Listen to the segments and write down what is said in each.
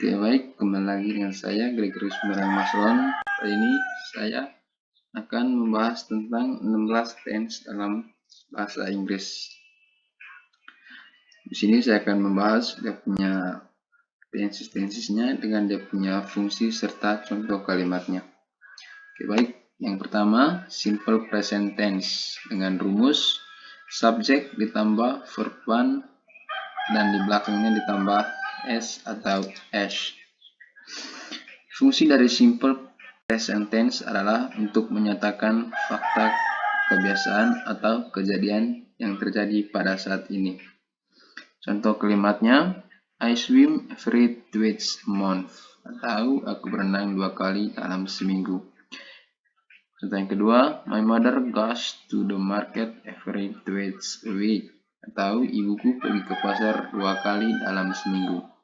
Oke, baik, kembali lagi dengan saya Gregory Sumerang Masron. Kali ini saya akan membahas tentang 16 tense dalam bahasa Inggris. Di sini saya akan membahas dia punya tenses-tensesnya dengan dia punya fungsi serta contoh kalimatnya. Oke, baik. Yang pertama, simple present tense dengan rumus subject ditambah verb one dan di belakangnya ditambah s atau s. Fungsi dari simple present tense adalah untuk menyatakan fakta, kebiasaan, atau kejadian yang terjadi pada saat ini. Contoh kalimatnya, I swim every twice a month, atau aku berenang 2 kali dalam seminggu. Contoh yang kedua, my mother goes to the market every twice a week, atau ibuku pergi ke pasar 2 kali dalam seminggu.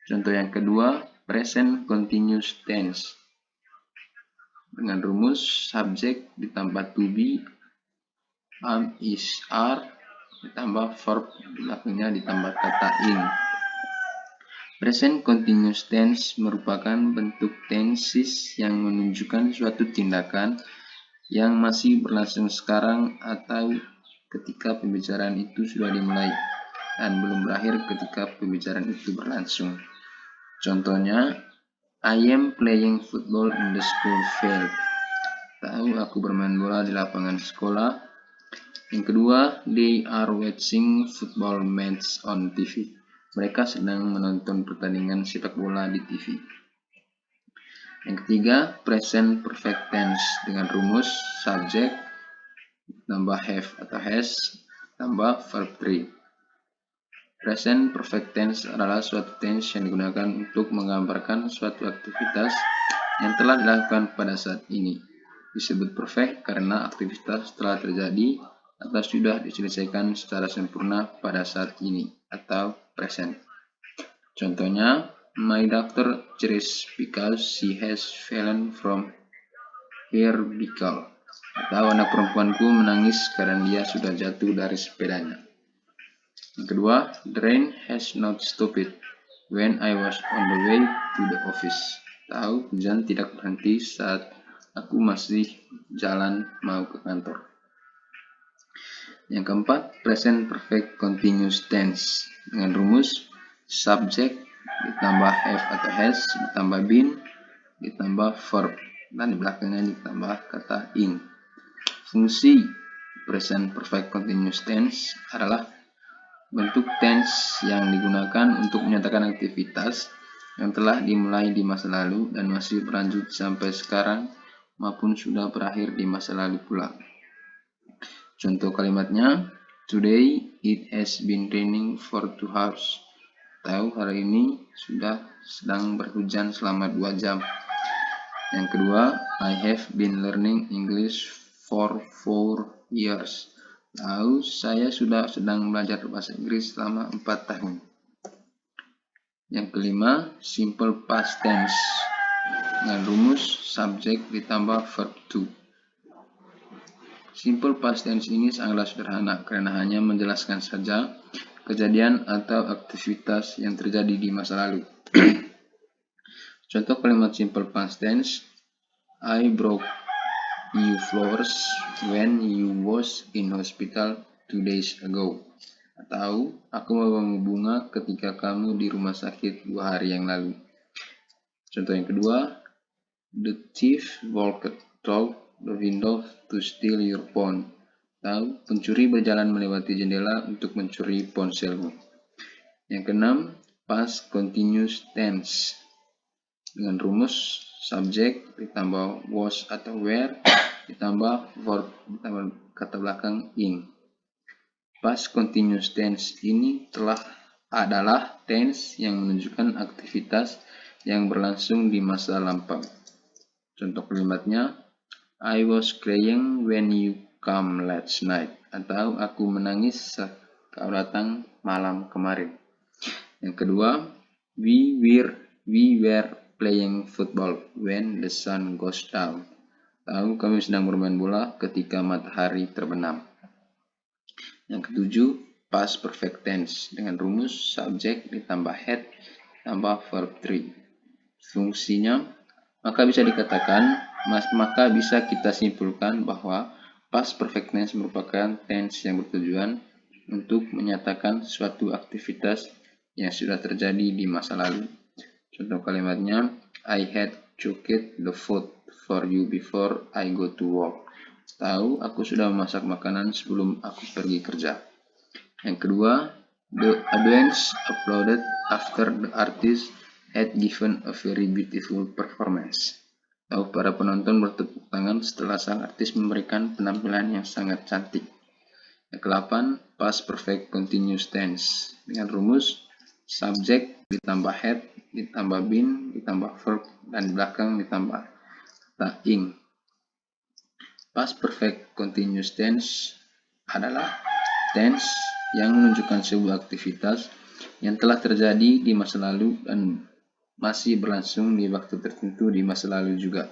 Contoh yang kedua, present continuous tense dengan rumus subject ditambah to be, am, is, are ditambah verb belakangnya ditambah kata in. Present continuous tense merupakan bentuk tenses yang menunjukkan suatu tindakan yang masih berlangsung sekarang atau ketika pembicaraan itu sudah dimulai dan belum berakhir ketika pembicaraan itu berlangsung. Contohnya, I am playing football in the school field. Tahu, aku bermain bola di lapangan sekolah. Yang kedua, they are watching football match on TV. Mereka sedang menonton pertandingan sepak bola di TV. Yang ketiga, present perfect tense dengan rumus subject tambah have atau has tambah verb 3. Present perfect tense adalah suatu tense yang digunakan untuk menggambarkan suatu aktivitas yang telah dilakukan pada saat ini. Disebut perfect karena aktivitas telah terjadi atau sudah diselesaikan secara sempurna pada saat ini atau present. Contohnya, my daughter cries because she has fallen from her bicycle. Atau anak perempuanku menangis karena dia sudah jatuh dari sepedanya. Yang kedua, the rain has not stopped when I was on the way to the office. Tahu, hujan tidak berhenti saat aku masih jalan mau ke kantor. Yang keempat, present perfect continuous tense dengan rumus subject ditambah have atau has ditambah been ditambah verb dan di belakangnya ditambah kata in. Fungsi present perfect continuous tense adalah bentuk tense yang digunakan untuk menyatakan aktivitas yang telah dimulai di masa lalu dan masih berlanjut sampai sekarang maupun sudah berakhir di masa lalu pula. Contoh kalimatnya, today it has been raining for 2 hours. Tahu, hari ini sudah sedang berhujan selama 2 jam. Yang kedua, I have been learning English for 4 years. Tahu, saya sudah sedang belajar bahasa Inggris selama 4 tahun. Yang kelima, simple past tense dengan rumus subject ditambah verb to. Simple past tense ini sangatlah sederhana karena hanya menjelaskan saja kejadian atau aktivitas yang terjadi di masa lalu. Contoh kalimat simple past tense, I broke you flowers when you was in hospital 2 days ago. Atau, aku membawamu bunga ketika kamu di rumah sakit 2 hari yang lalu. Contoh yang kedua, the thief walked through the window to steal your phone. Tahu, pencuri berjalan melewati jendela untuk mencuri ponselmu. Yang keenam, past continuous tense dengan rumus subject ditambah was atau were ditambah verb ditambah kata belakang in. Past continuous tense ini adalah tense yang menunjukkan aktivitas yang berlangsung di masa lampau. Contoh kalimatnya, I was crying when you come last night. Atau aku menangis saat kau datang malam kemarin. Yang kedua, we were playing football when the sun goes down. Tahu, kami sedang bermain bola ketika matahari terbenam. Yang ketujuh, past perfect tense dengan rumus subject ditambah had tambah verb 3. Fungsinya, maka bisa kita simpulkan bahwa past perfect tense merupakan tense yang bertujuan untuk menyatakan suatu aktivitas yang sudah terjadi di masa lalu. Contoh kalimatnya, I had cooked the food for you before I go to work. Tahu, aku sudah memasak makanan sebelum aku pergi kerja. Yang kedua, the audience applauded after the artist had given a very beautiful performance. Tahu, para penonton bertepuk tangan setelah sang artis memberikan penampilan yang sangat cantik. Yang ke-8, past perfect continuous tense. Dengan rumus subject ditambah had, ditambah been, ditambah verb, dan di belakang ditambah kata ing. Past perfect continuous tense adalah tense yang menunjukkan sebuah aktivitas yang telah terjadi di masa lalu dan masih berlangsung di waktu tertentu di masa lalu juga.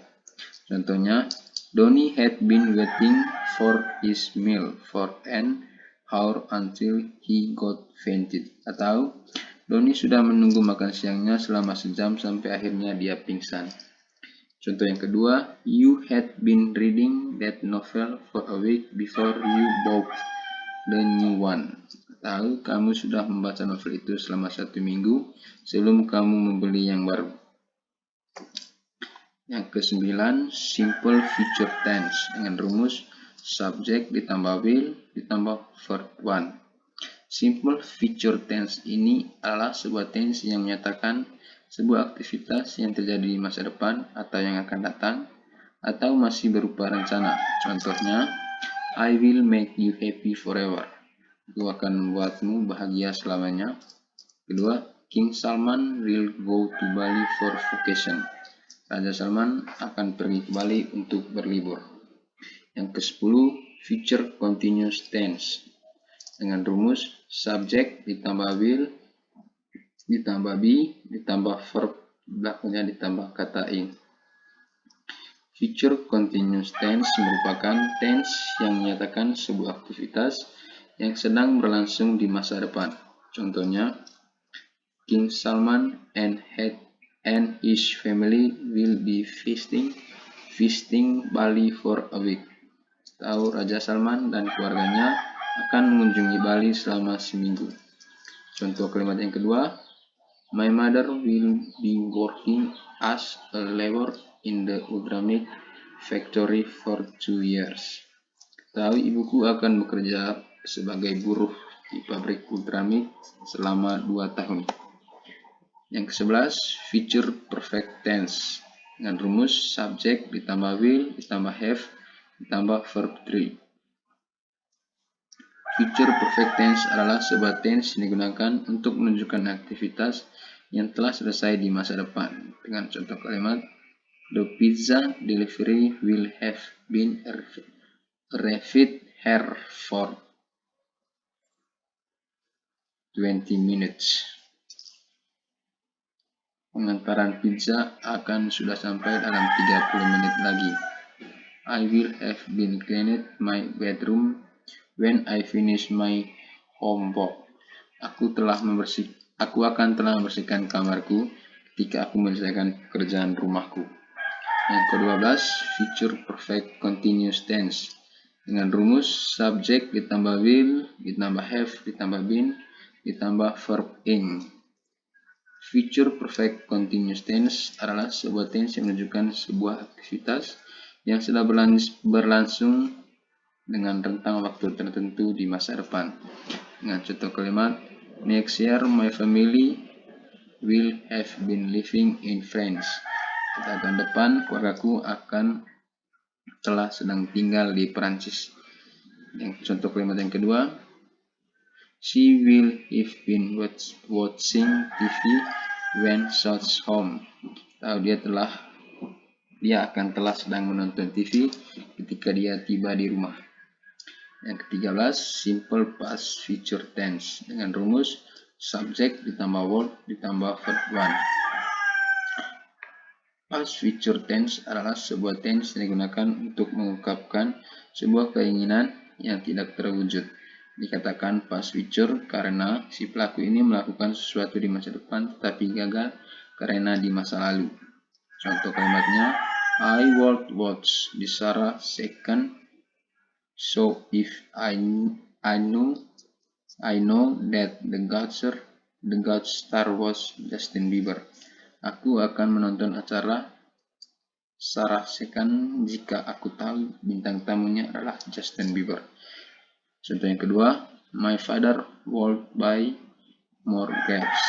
Contohnya, Donnie had been waiting for his meal for an hour until he got fainted. Atau, Donnie sudah menunggu makan siangnya selama sejam sampai akhirnya dia pingsan. Contoh yang kedua, you had been reading that novel for a week before you bought the new one. Tahu, kamu sudah membaca novel itu selama 1 minggu sebelum kamu membeli yang baru. Yang ke-9, simple future tense dengan rumus subject ditambah will ditambah verb 1. Simple future tense ini adalah sebuah tense yang menyatakan sebuah aktivitas yang terjadi di masa depan atau yang akan datang atau masih berupa rencana. Contohnya, I will make you happy forever. Aku akan membuatmu bahagia selamanya. Kedua, King Salman will go to Bali for vacation. Raja Salman akan pergi ke Bali untuk berlibur. Yang ke-10, future continuous tense. Dengan rumus subject ditambah will, ditambah be, ditambah verb, belakangnya ditambah kata ing. Future continuous tense merupakan tense yang menyatakan sebuah aktivitas yang sedang berlangsung di masa depan. Contohnya, King Salman and his family will be visiting Bali for a week. Tahu, Raja Salman dan keluarganya akan mengunjungi Bali selama seminggu. Contoh kalimat yang kedua, my mother will be working as a labor in the Ultramilk factory for 2 years. Tahu, ibuku akan bekerja sebagai buruh di pabrik Ultramilk selama 2 tahun. Yang ke-11, future perfect tense. Dengan rumus subject ditambah will, ditambah have, ditambah verb 3. Future perfect tense adalah sebuah tense yang digunakan untuk menunjukkan aktivitas yang telah selesai di masa depan. Dengan contoh kalimat, the pizza delivery will have been arrived here for 20 minutes. Pengantaran pizza akan sudah sampai dalam 30 menit lagi. I will have been cleaned my bedroom when I finish my homework. Aku akan telah membersihkan kamarku ketika aku menyelesaikan pekerjaan rumahku. Yang ke-12, future perfect continuous tense. Dengan rumus subject ditambah will, ditambah have, ditambah been, ditambah verb ing. Future perfect continuous tense adalah sebuah tense yang menunjukkan sebuah aktivitas yang sudah berlangsung dengan rentang waktu tertentu di masa depan. Dengan contoh kalimat, next year my family will have been living in France. Tahun depan keluargaku akan telah sedang tinggal di Perancis. Yang contoh kalimat yang kedua, she will have been watching TV when she's home. Tahu, dia akan telah sedang menonton TV ketika dia tiba di rumah. Yang ke-13, simple past future tense. Dengan rumus subject ditambah word ditambah verb 1. Past future tense adalah sebuah tense yang digunakan untuk mengungkapkan sebuah keinginan yang tidak terwujud. dikatakan past future karena si pelaku ini melakukan sesuatu di masa depan tetapi gagal karena di masa lalu. Contoh kalimatnya, I will watch the Sarah second, so if I know that the God star was Justin Bieber. Aku akan menonton acara Sarah Second jika aku tahu bintang tamunya adalah Justin Bieber. Contoh yang kedua, my father would buy more grapes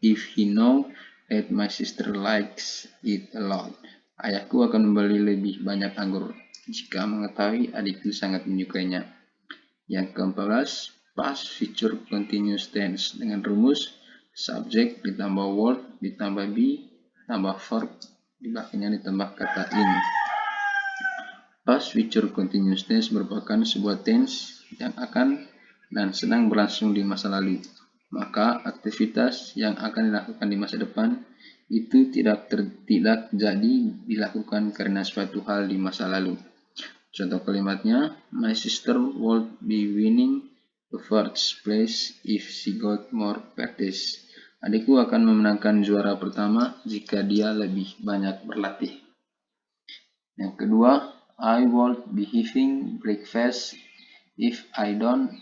if he know that my sister likes it a lot. Ayahku akan membeli lebih banyak anggur jika mengetahui adikku sangat menyukainya. Yang ke-14, past future continuous tense dengan rumus subject ditambah word ditambah be tambah verb di belakangnya ditambah kata in. Past future continuous tense merupakan sebuah tense yang akan dan sedang berlangsung di masa lalu. Maka aktivitas yang akan dilakukan di masa depan itu tidak jadi dilakukan karena suatu hal di masa lalu. Contoh kalimatnya, my sister would be winning the first place if she got more practice. Adikku akan memenangkan juara pertama jika dia lebih banyak berlatih. Yang kedua, I would be having breakfast if I don't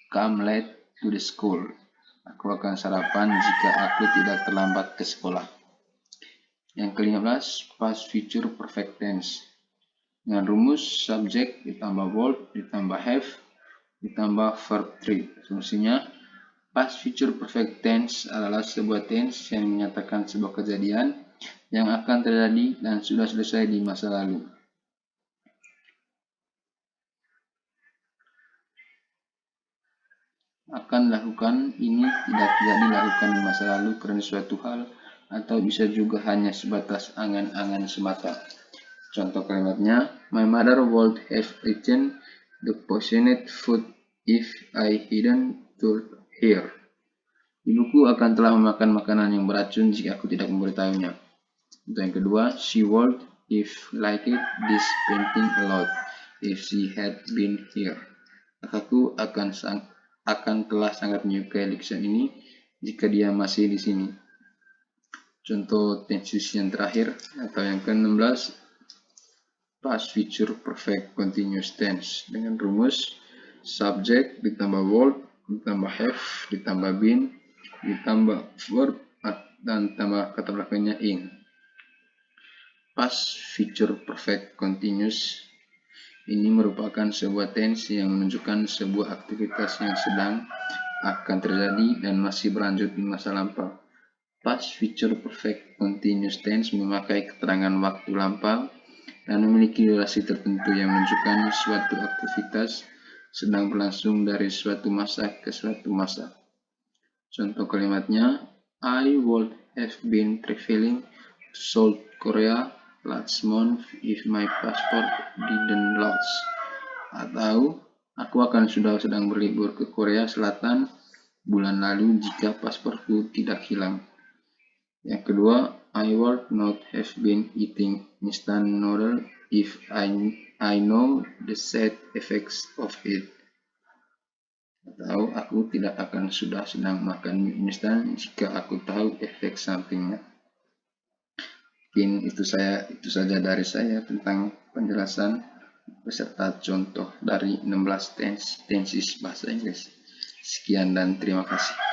come late to the school. Aku akan sarapan jika aku tidak terlambat ke sekolah. Yang ke-15, past future perfect tense. Dengan rumus subject ditambah verb ditambah have ditambah verb 3. Fungsinya, past future perfect tense adalah sebuah tense yang menyatakan sebuah kejadian yang akan terjadi dan sudah selesai di masa lalu. Akan lakukan ini tidak dilakukan di masa lalu karena suatu hal atau bisa juga hanya sebatas angan-angan semata. Contoh kalimatnya, my mother would have eaten the poisoned food if I hadn't told her. Ibuku akan telah memakan makanan yang beracun jika aku tidak memberitahunya. Contoh yang kedua, she would have liked this painting a lot if she had been here. Kakakku akan telah sangat menyukai lukisan ini jika dia masih di sini. Contoh tenses yang terakhir atau yang ke-16, past future perfect continuous tense dengan rumus subject ditambah verb ditambah have ditambah been ditambah verb dan tambah kata belakangnya in. Past future perfect continuous ini merupakan sebuah tense yang menunjukkan sebuah aktivitas yang sedang akan terjadi dan masih berlanjut di masa lampau. Past future perfect continuous tense memakai keterangan waktu lampau dan memiliki durasi tertentu yang menunjukkan suatu aktivitas sedang berlangsung dari suatu masa ke suatu masa. Contoh kalimatnya, I would have been traveling to South Korea last month if my passport didn't lost. Atau, aku akan sedang berlibur ke Korea Selatan bulan lalu jika pasporku tidak hilang. Yang kedua, I would not have been eating instant noodle if I know the side effects of it. Atau aku tidak akan sedang makan mie instan jika aku tahu efek sampingnya. Mungkin itu saja dari saya tentang penjelasan beserta contoh dari 16 tenses bahasa Inggris. Sekian dan terima kasih.